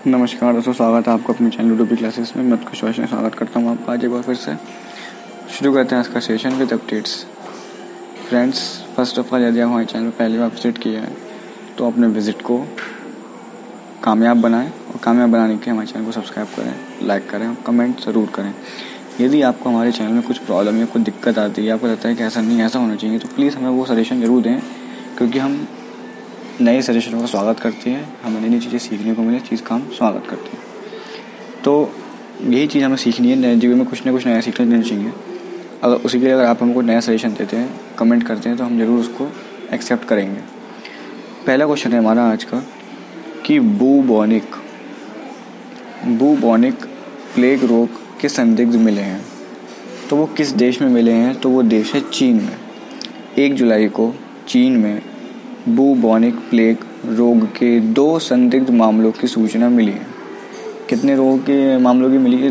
नमस्कार दोस्तों, स्वागत है आपको अपने चैनल यूट्यूब क्लासेस में। मैं उत्कृष्ट वैष्णव स्वागत करता हूँ आपका आज एक बार फिर से। शुरू करते हैं आज का session with updates. Friends, first of all यदि आप हमारे चैनल पर पहली बार विजिट किया है तो अपने विजिट को कामयाब बनाएं और कामयाब बनाने के हमारे चैनल को सब्सक्राइब करें, लाइक करें और कमेंट ज़रूर करें। यदि आपको हमारे चैनल में कुछ प्रॉब्लम या कोई दिक्कत आती है, आपको लगता है कि ऐसा नहीं ऐसा होना चाहिए, तो प्लीज़ हमें वो सजेशन ज़रूर दें, क्योंकि हम नए सजेशनों का स्वागत करते हैं। हमें नई नई चीज़ें सीखने को मिले, चीज़ का हम स्वागत करते हैं। तो यही चीज़ हमें सीखनी है, नए जीवन में कुछ ना कुछ नया सीखने देना चाहिए। अगर उसी के लिए अगर आप हमको नया सजेशन देते हैं, कमेंट करते हैं, तो हम ज़रूर उसको एक्सेप्ट करेंगे। पहला क्वेश्चन है हमारा आज का कि बूबोनिक प्लेग रोग के संदिग्ध मिले हैं, तो वो किस देश में मिले हैं? तो वो देश है चीन में। 1 जुलाई को चीन में बूबोनिक प्लेग रोग के 2 संदिग्ध मामलों की सूचना मिली है। कितने रोग के मामलों की मिली है?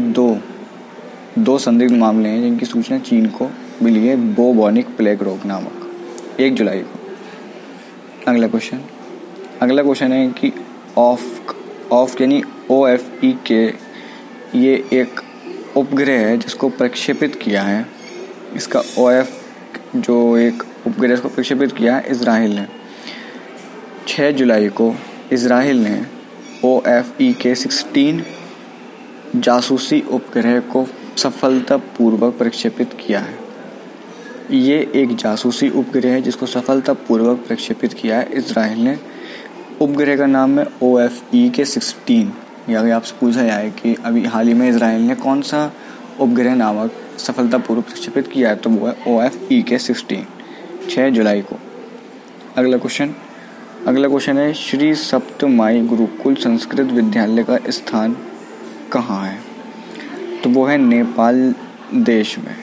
2 संदिग्ध मामले हैं जिनकी सूचना चीन को मिली है बूबोनिक प्लेग रोग नामक, 1 जुलाई को। अगला क्वेश्चन है कि ऑफ यानी OFE ये एक उपग्रह है जिसको प्रक्षेपित किया है। इसका जो एक उपग्रह इसको प्रक्षेपित किया है इजराइल ने। 6 जुलाई को इजराइल ने OFE 16 जासूसी उपग्रह को सफलतापूर्वक प्रक्षेपित किया है। ये एक जासूसी उपग्रह है जिसको सफलतापूर्वक प्रक्षेपित किया है इजराइल ने। उपग्रह का नाम है OFE 16। अगर आपसे पूछा जाए कि अभी हाल ही में इजराइल ने कौन सा उपग्रह नामक सफलतापूर्वक प्रक्षेपित किया है, तो वो है OFE 16, 6 जुलाई को। अगला क्वेश्चन है श्री सप्तमाई गुरुकुल संस्कृत विद्यालय का स्थान कहाँ है? तो वो है नेपाल देश में।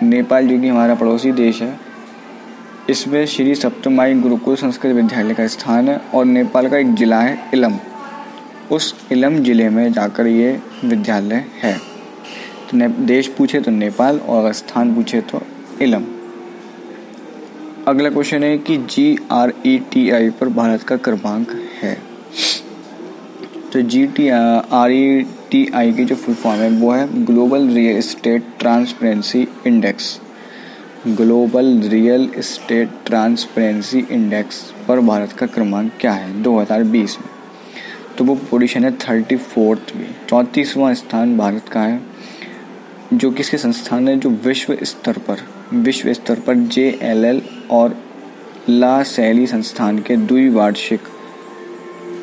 नेपाल जो कि हमारा पड़ोसी देश है, इसमें श्री सप्तमाई गुरुकुल संस्कृत विद्यालय का स्थान है। और नेपाल का एक ज़िला है इलम, उस इलम ज़िले में जाकर ये विद्यालय है। तो देश पूछे तो नेपाल और स्थान पूछे तो इलम। अगला क्वेश्चन है कि GRETI पर भारत का क्रमांक है। तो GRETI की जो फुल फॉर्म है वो है global real estate transparency index. Global real estate transparency index पर भारत का क्रमांक क्या है 2020 में? तो वो पोजीशन है 34वां स्थान भारत का है, जो किसके संस्थान है? जो विश्व स्तर पर JLL और ला सैली संस्थान के द्विवार्षिक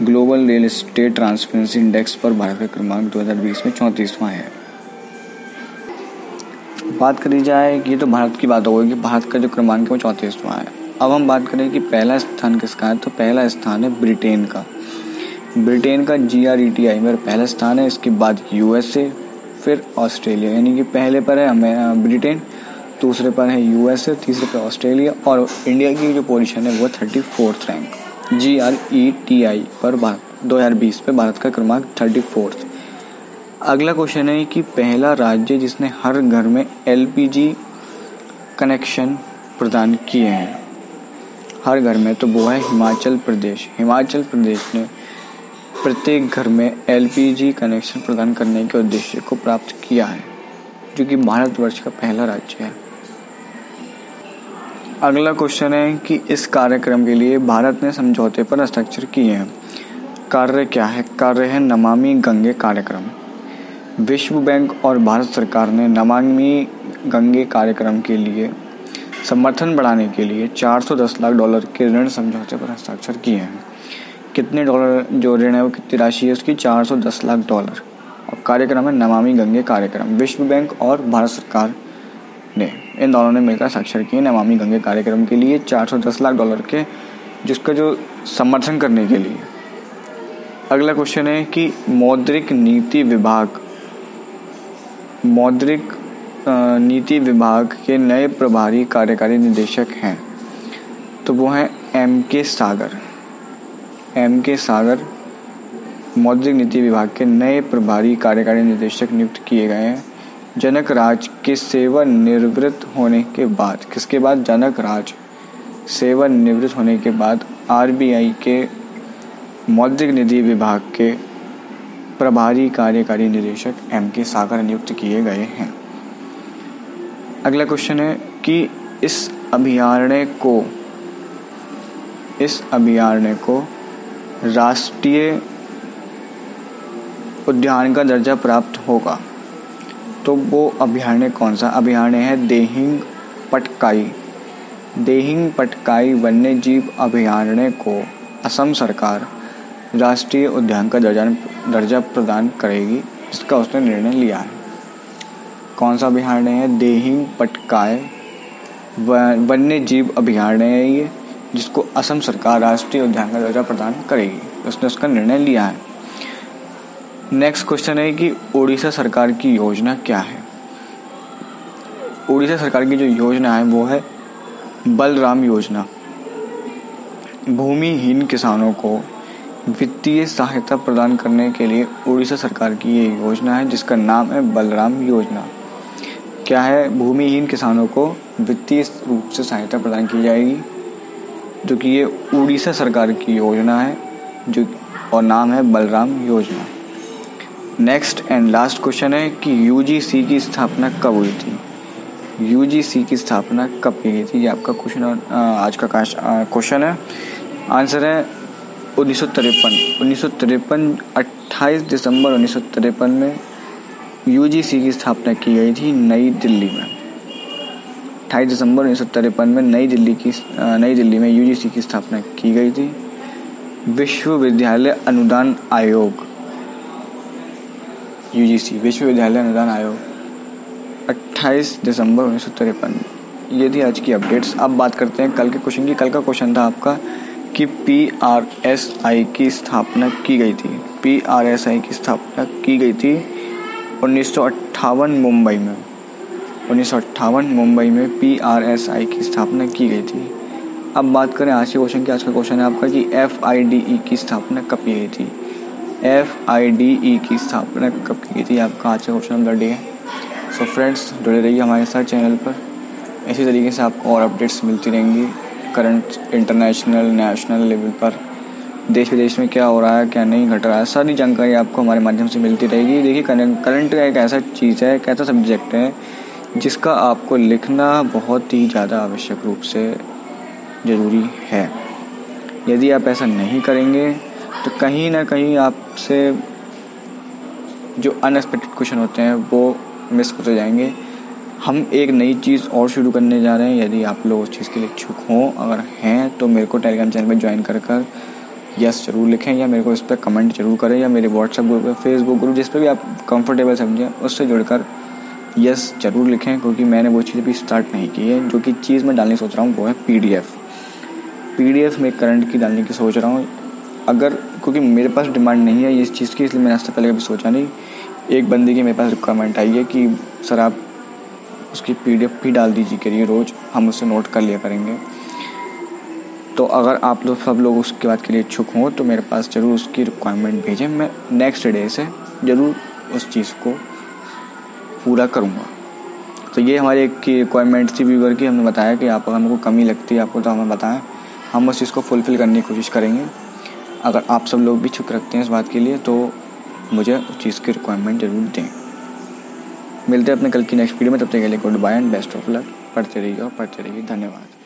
global real estate transparency index पर भारत का क्रमांक 2020 में 34वां है। बात करी जाए कि ये तो भारत की बात होगी कि भारत का जो क्रमांक है वो 34वां है। अब हम बात करें कि पहला स्थान किसका है, तो पहला स्थान है ब्रिटेन का। GRETI में पहला स्थान है, इसके बाद USA, फिर ऑस्ट्रेलिया। यानी कि पहले पर है ब्रिटेन, दूसरे पर है USA, तीसरे पर ऑस्ट्रेलिया, और इंडिया की जो पोजीशन है वो 34th रैंक। GRETI पर 2020 पे भारत का क्रमांक 34th। अगला क्वेश्चन है कि पहला राज्य जिसने हर घर में LPG कनेक्शन प्रदान किए हैं हर घर में, तो वो है हिमाचल प्रदेश। हिमाचल प्रदेश ने प्रत्येक घर में LPG कनेक्शन प्रदान करने के उद्देश्य को प्राप्त किया है, जो कि भारतवर्ष का पहला राज्य है। अगला क्वेश्चन है कि इस कार्यक्रम के लिए भारत ने समझौते पर हस्ताक्षर किए हैं। कार्य क्या है? कार्य है नमामि गंगे कार्यक्रम। विश्व बैंक और भारत सरकार ने नमामि गंगे कार्यक्रम के लिए समर्थन बढ़ाने के लिए $410 लाख के ऋण समझौते पर हस्ताक्षर किए हैं। कितने डॉलर जो ऋण है वो कितनी राशि है उसकी? $410 लाख। और कार्यक्रम है नमामि गंगे कार्यक्रम। विश्व बैंक और भारत सरकार ने इन दोनों ने मिलकर हस्ताक्षर किए नमामि गंगे कार्यक्रम के लिए $410 लाख के, जिसका जो समर्थन करने के लिए। अगला क्वेश्चन है कि मौद्रिक नीति विभाग के नए प्रभारी कार्यकारी निदेशक हैं, तो वो हैं MK सागर मौद्रिक नीति विभाग के नए प्रभारी कार्यकारी निदेशक नियुक्त किए गए हैं। जनक राज के सेवानिवृत्त होने के बाद, किसके बाद? जनक राज सेवानिवृत्त होने के बाद RBI के मौद्रिक नीति विभाग के प्रभारी कार्यकारी निदेशक M.K. सागर नियुक्त किए गए हैं। अगला क्वेश्चन है कि इस अभयारण्य को राष्ट्रीय उद्यान का दर्जा प्राप्त होगा, तो वो अभयारण्य कौन सा अभयारण्य है? देहिंग पटकाई वन्यजीव अभयारण्य को असम सरकार राष्ट्रीय उद्यान का दर्जा प्रदान करेगी, इसका उसने निर्णय लिया है। कौन सा अभयारण्य है? देहिंग पटकाई वन्यजीव अभयारण्य है ये, जिसको असम सरकार राष्ट्रीय उद्यान का दर्जा प्रदान करेगी, उसने उसका निर्णय लिया है। नेक्स्ट क्वेश्चन है कि उड़ीसा सरकार की योजना क्या है? उड़ीसा सरकार की जो योजना है वो है बलराम योजना। भूमिहीन किसानों को वित्तीय सहायता प्रदान करने के लिए उड़ीसा सरकार की ये योजना है, जिसका नाम है बलराम योजना। क्या है? भूमिहीन किसानों को वित्तीय रूप से सहायता प्रदान की जाएगी, जो कि ये उड़ीसा सरकार की योजना है और नाम है बलराम योजना। नेक्स्ट एंड लास्ट क्वेश्चन है कि UGC की स्थापना कब हुई थी? UGC की स्थापना कब की गई थी? ये आपका क्वेश्चन आज का क्वेश्चन है। आंसर है 1953 28 दिसंबर 1953 में UGC की स्थापना की गई थी नई दिल्ली में। 28 दिसंबर 1953 में नई दिल्ली में UGC की स्थापना की गई थी। विश्वविद्यालय अनुदान आयोग UGC विश्वविद्यालय अनुदान आयोग 28 दिसंबर 1953। ये थी आज की अपडेट्स। अब बात करते हैं कल के क्वेश्चन की। कल का क्वेश्चन था आपका कि PRSI की स्थापना की गई थी। PRSI की स्थापना की गई थी 1958 मुंबई में। 1958 मुंबई में PRSI की स्थापना की गई थी। अब बात करें आज के क्वेश्चन की। आज का क्वेश्चन है आपका कि FIDE की स्थापना कब की गई थी? FIDE की स्थापना कब की गई थी? आपका आज का क्वेश्चन नंबर डी है। सो फ्रेंड्स, जुड़े रहिए हमारे साथ चैनल पर। इसी तरीके से आपको और अपडेट्स मिलती रहेंगी करंट, इंटरनेशनल, नेशनल लेवल पर देश विदेश में क्या हो रहा है, क्या नहीं घट रहा है, सारी जानकारी आपको हमारे माध्यम से मिलती रहेगी। देखिए, करंट एक ऐसा चीज़ है, एक ऐसा सब्जेक्ट है जिसका आपको लिखना बहुत ही ज़्यादा आवश्यक रूप से ज़रूरी है। यदि आप ऐसा नहीं करेंगे तो कहीं ना कहीं आपसे जो अनएक्सपेक्टेड क्वेश्चन होते हैं वो मिस होते जाएंगे। हम एक नई चीज़ और शुरू करने जा रहे हैं। यदि आप लोग उस चीज़ के लिए इच्छुक हों, अगर हैं, तो मेरे को टेलीग्राम चैनल पर ज्वाइन कर यस ज़रूर लिखें, या मेरे को इस पर कमेंट जरूर करें, या मेरे व्हाट्सएप ग्रुप पर, फेसबुक ग्रुप, जिस पर भी आप कंफर्टेबल समझें उससे जुड़कर यस ज़रूर लिखें, क्योंकि मैंने वो चीज़ भी स्टार्ट नहीं की है। जो कि चीज़ मैं डालने सोच रहा हूँ वो है PDF में करंट की डालने की सोच रहा हूँ। क्योंकि मेरे पास डिमांड नहीं है इस चीज़ की, इसलिए मैंने इससे पहले कभी सोचा नहीं। एक बंदे की मेरे पास रिक्वायरमेंट आई है कि सर आप उसकी PDF भी डाल दीजिए करिए रोज़, हम उससे नोट कर लिया करेंगे। तो अगर आप लोग सब लोग उसके बाद के लिए इच्छुक हों तो मेरे पास ज़रूर उसकी रिक्वायरमेंट भेजें। मैं नेक्स्ट डे से ज़रूर उस चीज़ को पूरा करूँगा। तो ये हमारी एक की रिक्वायरमेंट थी व्यूअर की। हमने बताया कि आप अगर हमको कमी लगती है आपको तो हमें बताएं, हम उस चीज़ को फुलफ़िल करने की कोशिश करेंगे। अगर आप सब लोग भी इच्छुक रखते हैं इस बात के लिए तो मुझे उस चीज़ की रिक्वायरमेंट ज़रूर दें। मिलते हैं अपने कल की नेक्स्ट वीडियो में। तब तक के लिए goodbye and best of luck. पढ़ते रहिए। धन्यवाद।